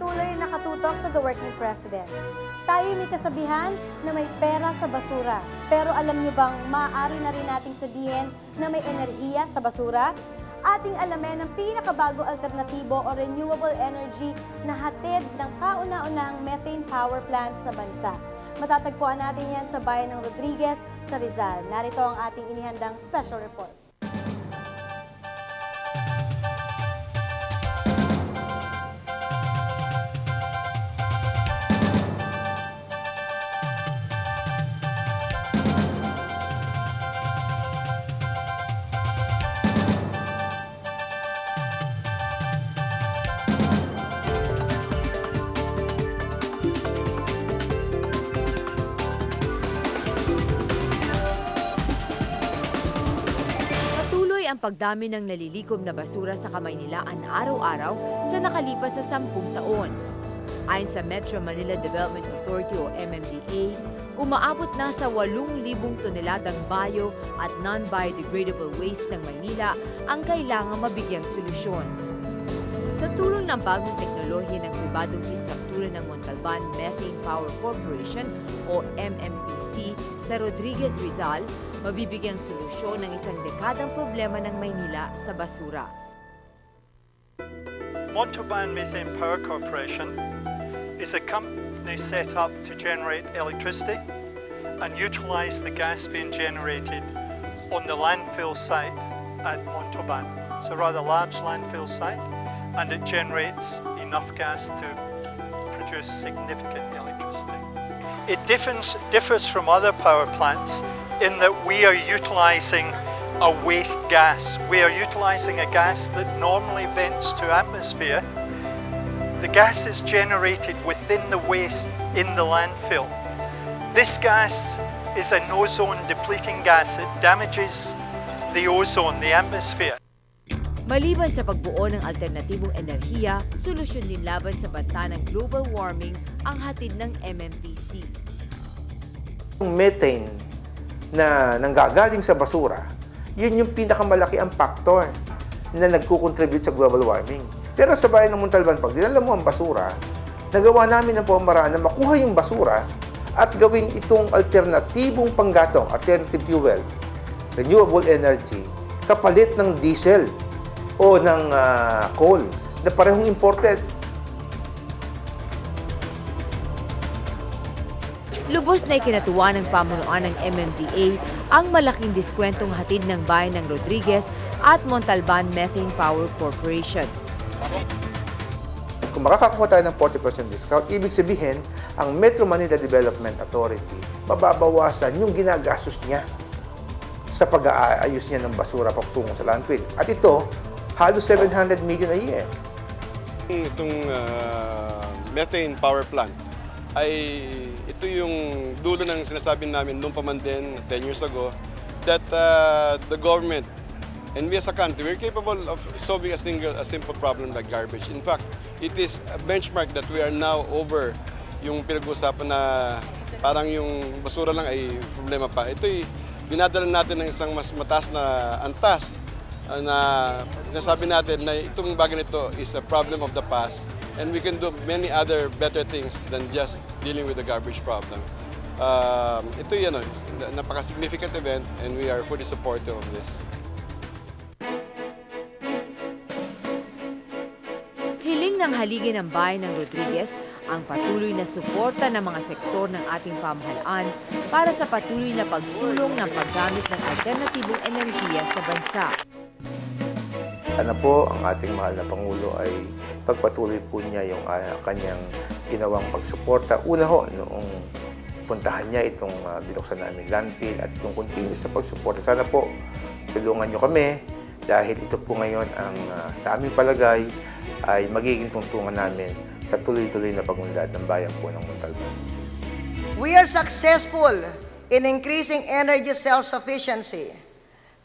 patuloy nakatutok sa The Working President. Tayo may kasabihan na may pera sa basura. Pero alam niyo bang maaari na rin nating sabihin na may enerhiya sa basura? Ating alamin ang pinakabago alternatibo o renewable energy na hatid ng kauna-unahang methane power plant sa bansa. Matatagpuan natin yan sa bayan ng Rodriguez sa Rizal. Narito ang ating inihandang special report. Ang pagdami ng nalilikom na basura sa Kamaynilaan araw-araw sa nakalipas sa 10 taon. Ayon sa Metro Manila Development Authority o MMDA, umaabot na sa 8,000 toneladang bio at non-biodegradable waste ng Maynila ang kailangang mabigyang solusyon. Sa tulong ng bagong teknolohiya ng pribadong istruktura ng Montalban Methane Power Corporation o MMPC sa Rodriguez, Rizal, mabibigyang solusyon ng isang dekadang problema ng Maynila sa basura. Montalban Methane Power Corporation is a company set up to generate electricity and utilize the gas being generated on the landfill site at Montalban. It's a rather large landfill site and it generates enough gas to produce significant electricity. It differs from other power plants in that we are utilizing a waste gas. We are utilizing a gas that normally vents to atmosphere. The gas is generated within the waste in the landfill. This gas is an ozone depleting gas. It damages the ozone, the atmosphere. Maliban sa pagbuo ng alternatibong enerhiya, solusyon din laban sa banta ng global warming ang hatid ng MMPC. Yung methane na nanggagaling sa basura, yun yung pinakamalaki ang factor na nagkukontribute sa global warming. Pero sa bayan ng Montalban, pag dinala mo ang basura, nagawa namin ang pamamaraan na makuha yung basura at gawin itong alternatibong panggatong, alternative fuel, renewable energy, kapalit ng diesel o ng coal na parehong imported. Lubos na ikinatuwa ng pamunuan ng MMDA ang malaking diskwentong hatid ng bayan ng Rodriguez at Montalban Methane Power Corporation. Kung makakakuha tayo ng 40% discount, ibig sabihin, ang Metro Manila Development Authority, mababawasan yung ginagastos niya sa pag-aayos niya ng basura patungo sa landfill. At ito, halos 700 million a year. Itong methane power plant ay ito yung dulo ng sinasabi namin noong pa man din 10 years ago that the government and we as a country, we're capable of solving a simple problem like garbage. In fact, it is a benchmark that we are now over yung pinag-uusapan na parang yung basura lang ay problema pa. Ito'y dinadala natin ng isang mas mataas na antas na sinasabi natin na itong bagay nito is a problem of the past and we can do many other better things than just dealing with the garbage problem. Ito yan, napaka-significant event and we are fully supportive of this. Hiling ng haligi ng bayan ng Rodriguez ang patuloy na suporta ng mga sektor ng ating pamahalaan para sa patuloy na pagsulong ng paggamit ng alternatibong enerhiya sa bansa. Sana po ang ating mahal na Pangulo ay pagpatuloy po niya yung kanyang ginawang pagsuporta. Una ho, noong puntahan niya itong binuksan namin landfill at yung continuous na pagsuporta. Sana po tulungan niyo kami dahil ito po ngayon ang sa aming palagay ay magiging tungtungan namin sa tuloy-tuloy na pagunlad ng bayan po ng Montalban. We are successful in increasing energy self-sufficiency,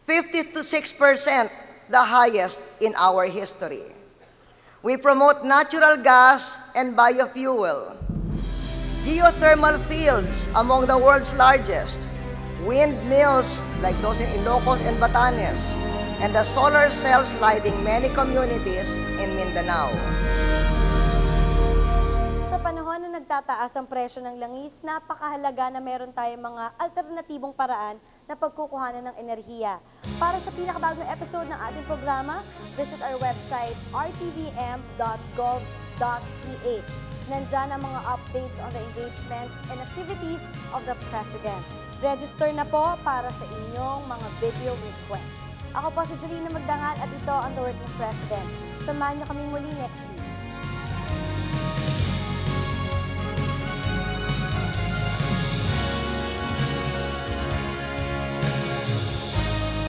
56%, the highest in our history. We promote natural gas and biofuel, geothermal fields among the world's largest, windmills like those in Ilocos and Batanes, and the solar cells lighting many communities in Mindanao. nagtataas ang presyo ng langis, napakahalaga na meron tayong mga alternatibong paraan na pagkukuhanan ng enerhiya. Para sa pinakabagong episode ng ating programa, visit our website rtvm.gov.ph. Nandyan ang mga updates on the engagements and activities of the President. Register na po para sa inyong mga video request. Ako po si Jelina Magdangal at ito ang The Working President. Samahan niyo kaming muli next week.